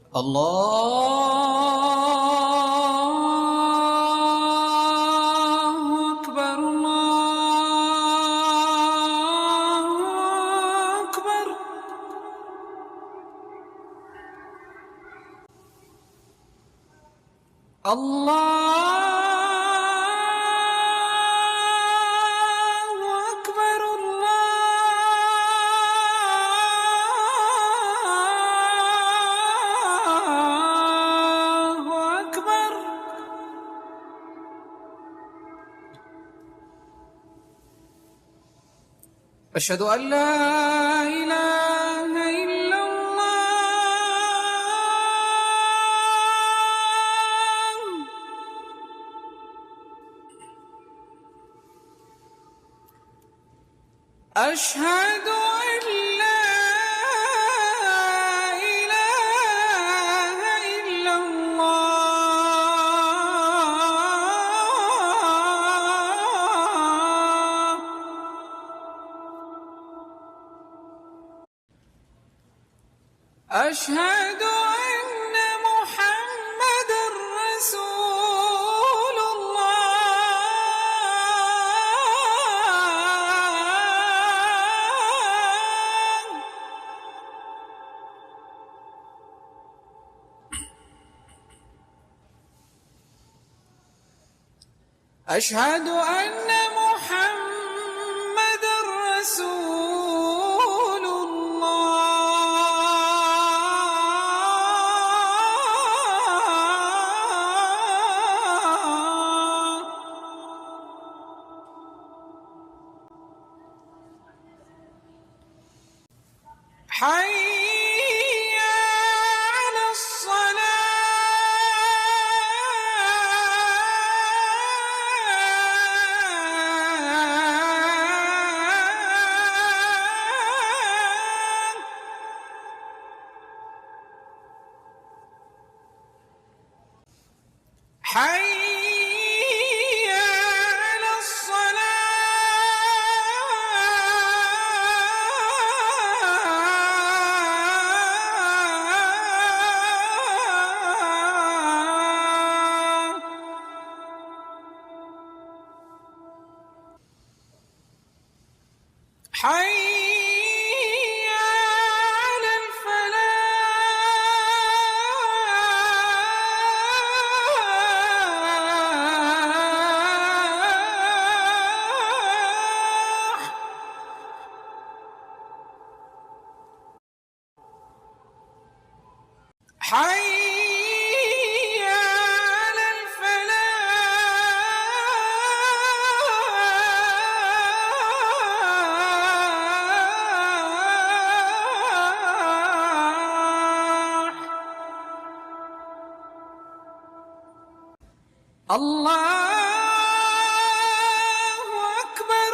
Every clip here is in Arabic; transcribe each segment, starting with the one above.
الله أكبر الله أكبر. الله أكبر الله أكبر. أشهد أن لا إله إلا الله. أشهد أن لا إله إلا الله. أشهد أن محمدًا رسول الله. أشهد أن محمدًا رسول الله. حي على الصلاة. حي على الصلاة. حي على الفلاح. حي على الفلاح. الله أكبر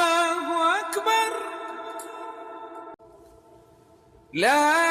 الله أكبر. لا